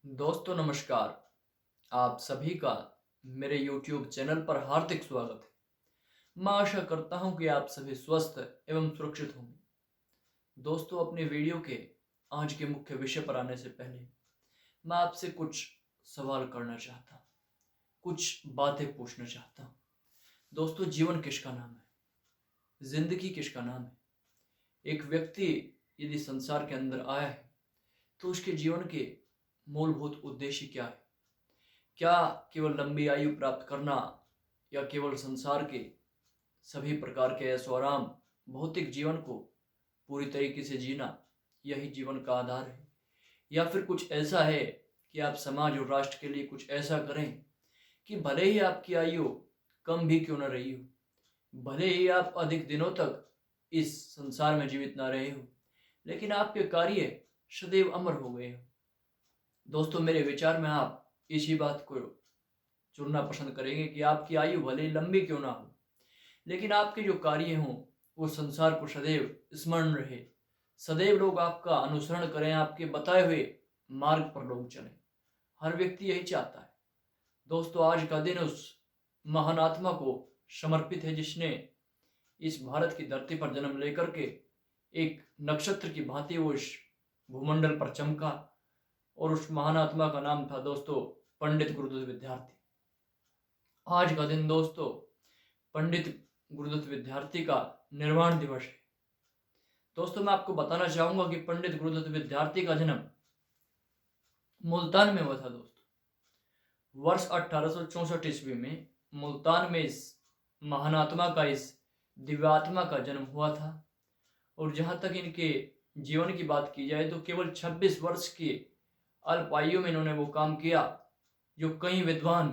दोस्तों नमस्कार। आप सभी का मेरे YouTube चैनल पर हार्दिक स्वागत है। मैं आशा करता हूं कि आप सभी स्वस्थ एवं सुरक्षित होंगे। दोस्तों अपने वीडियो के आज के मुख्य विषय पर आने से पहले मैं आपसे कुछ सवाल करना चाहता हूं, कुछ बातें पूछना चाहता हूं। दोस्तों जीवन किसका नाम है? जिंदगी किसका नाम है? एक व्यक्ति यदि संसार के अंदर आया है तो उसके जीवन के मूलभूत उद्देश्य क्या है? क्या केवल लंबी आयु प्राप्त करना या केवल संसार के सभी प्रकार के ऐशो आराम भौतिक जीवन को पूरी तरीके से जीना, यही जीवन का आधार है? या फिर कुछ ऐसा है कि आप समाज और राष्ट्र के लिए कुछ ऐसा करें कि भले ही आपकी आयु कम भी क्यों न रही हो, भले ही आप अधिक दिनों तक इस संसार में जीवित ना रहे हो, लेकिन आपके कार्य सदैव अमर हो गए हो। दोस्तों मेरे विचार में आप इसी बात को चुनना पसंद करेंगे कि आपकी आयु भले ही लंबी क्यों ना हो, लेकिन आपके जो कार्य हों वो संसार को सदैव स्मरण रहे, सदैव लोग आपका अनुसरण करें, आपके बताए हुए मार्ग पर लोग चलें। हर व्यक्ति यही चाहता है। दोस्तों आज का दिन उस महान आत्मा को समर्पित है जिसने इस भारत की धरती पर जन्म लेकर के एक नक्षत्र की भांति वो इस भूमंडल पर चमका, और उस महान आत्मा का नाम था दोस्तों पंडित गुरुदत्त विद्यार्थी। आज का दिन दोस्तों पंडित गुरुदत्त विद्यार्थी का निर्वाण दिवस है। दोस्तों मैं आपको बताना चाहूंगा कि पंडित गुरुदत्त विद्यार्थी का जन्म मुल्तान में हुआ था। दोस्तों वर्ष 1864 ईस्वी में मुल्तान में इस महानात्मा का, इस दिव्यात्मा का जन्म हुआ था। और जहां तक इनके जीवन की बात की जाए तो केवल 26 वर्ष की अल्प आयु में इन्होंने वो काम किया जो कई विद्वान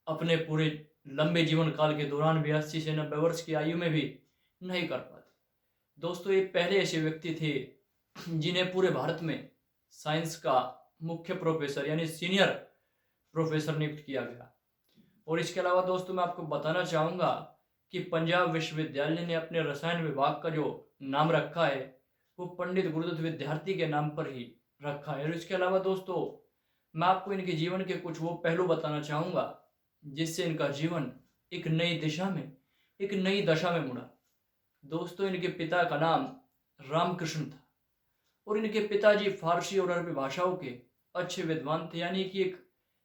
अपने पूरे लंबे जीवन काल के दौरान भी 80 से 90 वर्ष की आयु में भी नहीं कर पाते। दोस्तों ये पहले ऐसे व्यक्ति थे जिन्हें पूरे भारत में साइंस का मुख्य प्रोफेसर यानी सीनियर प्रोफेसर नियुक्त किया गया। और इसके अलावा दोस्तों मैं आपको बताना चाहूँगा कि पंजाब विश्वविद्यालय ने अपने रसायन विभाग का जो नाम रखा है वो पंडित गुरुदत्त विद्यार्थी के नाम पर ही रखा है। और इसके अलावा दोस्तों मैं आपको इनके जीवन के कुछ वो पहलू बताना चाहूँगा जिससे इनका जीवन एक नई दिशा में, एक नई दशा में मुड़ा। दोस्तों इनके पिता का नाम रामकृष्ण था और इनके पिताजी फारसी और अरबी भाषाओं के अच्छे विद्वान थे, यानी कि एक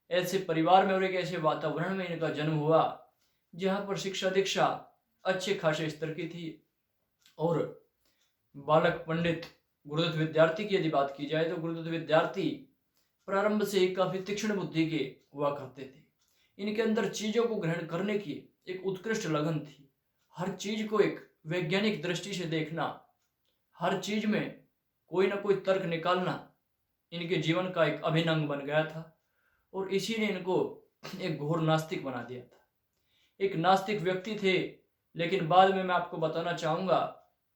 ऐसे परिवार में और एक ऐसे वातावरण में इनका जन्म हुआ जहाँ पर शिक्षा दीक्षा अच्छे खासे स्तर की थी। और बालक पंडित गुरुदत्त विद्यार्थी की यदि बात की जाए तो गुरुदत्त विद्यार्थी प्रारंभ से ही काफी तीक्ष्ण बुद्धि के हुआ करते थे। इनके अंदर चीजों को ग्रहण करने की एक उत्कृष्ट लगन थी। हर चीज को एक वैज्ञानिक दृष्टि से देखना, हर चीज में कोई ना कोई तर्क निकालना इनके जीवन का एक अभिन्न अंग बन गया था। और इसी ने इनको एक घोर नास्तिक बना दिया था। एक नास्तिक व्यक्ति थे, लेकिन बाद में मैं आपको बताना चाहूंगा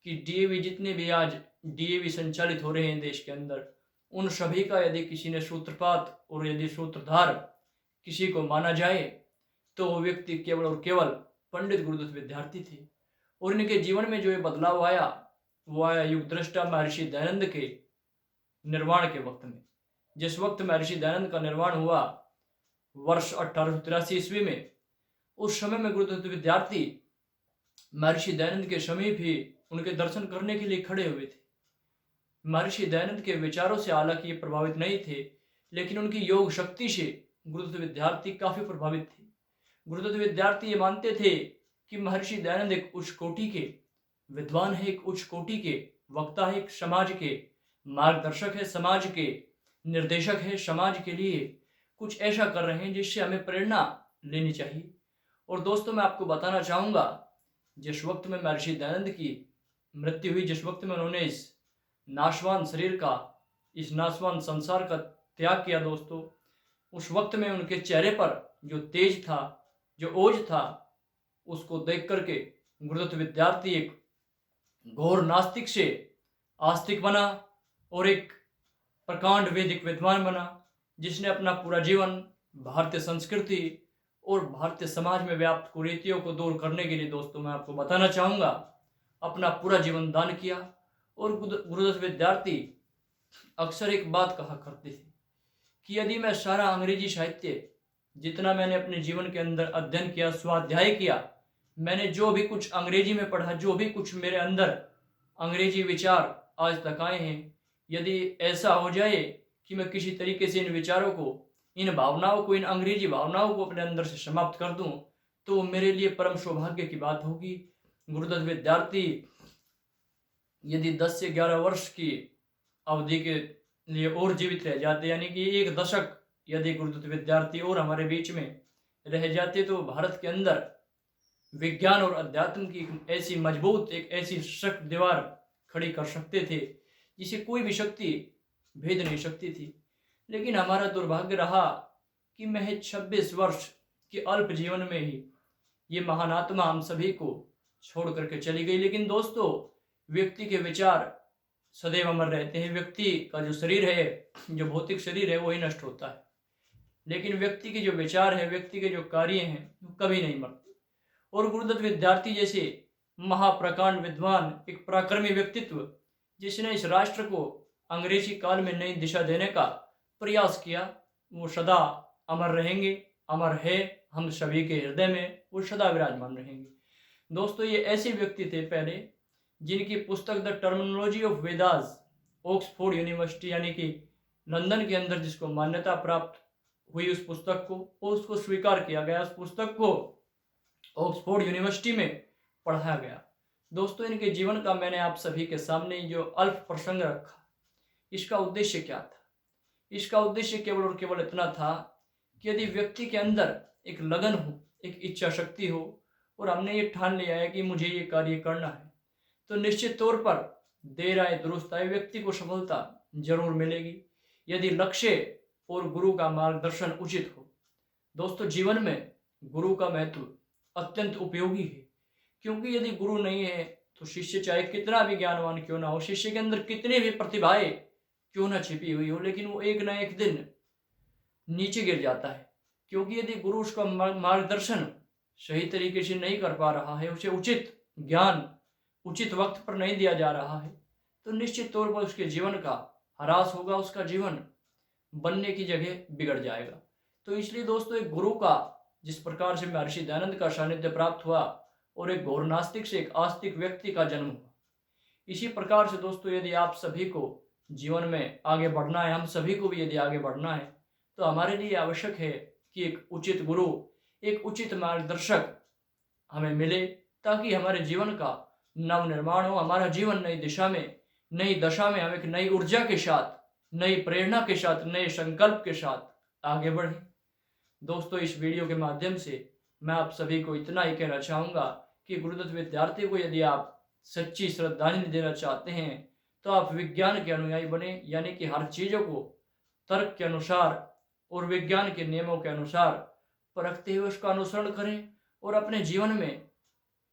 कि डीएवी जितने भी आज डीएवी संचालित हो रहे हैं देश के अंदर, उन सभी का यदि किसी ने सूत्रपात और यदि सूत्रधार किसी को माना जाए तो वो व्यक्ति केवल और केवल पंडित गुरुदत्त विद्यार्थी थे। और इनके जीवन में जो ये बदलाव आया वो आया युग दृष्टा महर्षि दयानंद के निर्वाण के वक्त में। जिस वक्त महर्षि दयानंद का निर्वाण हुआ वर्ष 1883 ईस्वी में, उस समय में गुरुदत्त विद्यार्थी महर्षि दयानंद के समीप ही उनके दर्शन करने के लिए खड़े हुए थे। महर्षि दयानंद के विचारों से हालांकि ये प्रभावित नहीं थे, लेकिन उनकी योग शक्ति से गुरुदत्त विद्यार्थी काफी प्रभावित थे। गुरुदत्त विद्यार्थी ये मानते थे कि महर्षि दयानंद एक उच्च कोटि के विद्वान है, एक उच्च कोटि के वक्ता है, एक समाज के मार्गदर्शक है, समाज के निर्देशक है, समाज के लिए कुछ ऐसा कर रहे हैं जिससे हमें प्रेरणा लेनी चाहिए। और दोस्तों मैं आपको बताना चाहूंगा जिस वक्त में महर्षि दयानंद की मृत्यु हुई, जिस वक्त में उन्होंने इस नाशवान शरीर का, इस नाशवान संसार का त्याग किया दोस्तों, उस वक्त में उनके चेहरे पर जो तेज था, जो ओज था, उसको देख करके गुरुदत्त विद्यार्थी एक घोर नास्तिक से आस्तिक बना और एक प्रकांड वैदिक विद्वान बना, जिसने अपना पूरा जीवन भारतीय संस्कृति और भारतीय समाज में व्याप्त कुरीतियों को दूर करने के लिए दोस्तों मैं आपको बताना चाहूंगा अपना पूरा जीवन दान किया। और गुरुदत्त विद्यार्थी अक्सर एक बात कहा करते थे कि यदि मैं सारा अंग्रेजी साहित्य जितना मैंने अपने जीवन के अंदर अध्ययन किया, स्वाध्याय किया, मैंने जो भी कुछ अंग्रेजी में पढ़ा, जो भी कुछ मेरे अंदर अंग्रेजी विचार आज तक आए हैं, यदि ऐसा हो जाए कि मैं किसी तरीके से इन विचारों को, इन भावनाओं को, इन अंग्रेजी भावनाओं को अपने अंदर से समाप्त कर दूं, तो मेरे लिए परम सौभाग्य की बात होगी। गुरुदत्त विद्यार्थी यदि 10 से 11 वर्ष की अवधि के लिए और जीवित रह जाते, यानी कि 1 दशक यदि गुरुदत्त विद्यार्थी और हमारे बीच में रह जाते, तो भारत के अंदर विज्ञान और अध्यात्म की एक ऐसी मजबूत, एक ऐसी सशक्त दीवार खड़ी कर सकते थे जिसे कोई भी शक्ति भेद नहीं सकती थी। लेकिन हमारा दुर्भाग्य रहा कि महज 26 वर्ष के अल्प जीवन में ही ये महान आत्मा हम सभी को छोड़ करके चली गई। लेकिन दोस्तों, व्यक्ति के विचार सदैव अमर रहते हैं। व्यक्ति का जो शरीर है, जो भौतिक शरीर है, वही नष्ट होता है, लेकिन व्यक्ति के जो विचार है, व्यक्ति के जो कार्य हैं, वो कभी नहीं मरते। और गुरुदत्त विद्यार्थी जैसे महाप्रकांड विद्वान, एक पराक्रमी व्यक्तित्व, जिसने इस राष्ट्र को अंग्रेजी काल में नई दिशा देने का प्रयास किया, वो सदा अमर रहेंगे, अमर है हम सभी के हृदय में, वो सदा विराजमान रहेंगे। दोस्तों, ये ऐसे व्यक्ति थे पहले जिनकी पुस्तक the terminology of Vedas, Oxford university यानी कि लंदन के अंदर जिसको मान्यता प्राप्त हुई, उस पुस्तक को, और उसको स्वीकार किया गया, उस पुस्तक को ऑक्सफोर्ड यूनिवर्सिटी में पढ़ाया गया। दोस्तों, इनके जीवन का मैंने आप सभी के सामने जो अल्प प्रसंग रखा, इसका उद्देश्य क्या था? इसका उद्देश्य केवल और केवल इतना था कि यदि व्यक्ति के अंदर एक लगन हो, एक इच्छा शक्ति हो, और हमने ये ठान लिया है कि मुझे ये कार्य करना है, तो निश्चित तौर पर देर आए दुरुस्त आए व्यक्ति को सफलता जरूर मिलेगी, यदि लक्ष्य और गुरु का मार्गदर्शन उचित हो। दोस्तों, जीवन में गुरु का महत्व अत्यंत उपयोगी है, क्योंकि यदि गुरु नहीं है तो शिष्य चाहे कितना भी ज्ञानवान क्यों ना हो, शिष्य के अंदर कितनी भी प्रतिभाएं क्यों ना छिपी हुई हो, लेकिन वो एक ना एक दिन नीचे गिर जाता है। क्योंकि यदि गुरु उसका मार्गदर्शन सही तरीके से नहीं कर पा रहा है, उसे उचित ज्ञान उचित वक्त पर नहीं दिया जा रहा है, तो निश्चित तौर पर उसके जीवन का ह्रास होगा, उसका जीवन बनने की जगह बिगड़ जाएगा। तो इसलिए दोस्तों, एक गुरु का जिस प्रकार से महर्षि दयानंद का सानिध्य प्राप्त हुआ और एक घोर नास्तिक से एक आस्तिक व्यक्ति का जन्म हुआ, इसी प्रकार से दोस्तों, यदि आप सभी को जीवन में आगे बढ़ना है, हम सभी को भी यदि आगे बढ़ना है, तो हमारे लिए आवश्यक है कि एक उचित गुरु, एक उचित मार्गदर्शक हमें मिले, ताकि हमारे जीवन का नव निर्माण हो, हमारा जीवन नई दिशा में, नई दशा में हम एक नई ऊर्जा के साथ, नई प्रेरणा के साथ, नए संकल्प के साथ आगे बढ़ें। दोस्तों, इस वीडियो के माध्यम से मैं आप सभी को इतना ही कहना चाहूँगा कि गुरुदत्त विद्यार्थी को यदि आप सच्ची श्रद्धांजलि देना चाहते हैं, तो आप विज्ञान के अनुयायी बने, यानी कि हर चीज़ों को तर्क के अनुसार और विज्ञान के नियमों के अनुसार परखते हुए उसका अनुसरण करें, और अपने जीवन में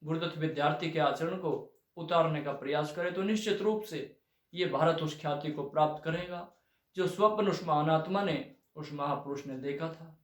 गुरुदत्त विद्यार्थी के आचरण को उतारने का प्रयास करें, तो निश्चित रूप से ये भारत उस ख्याति को प्राप्त करेगा जो स्वप्न उस महान आत्मा ने, उस महापुरुष ने देखा था।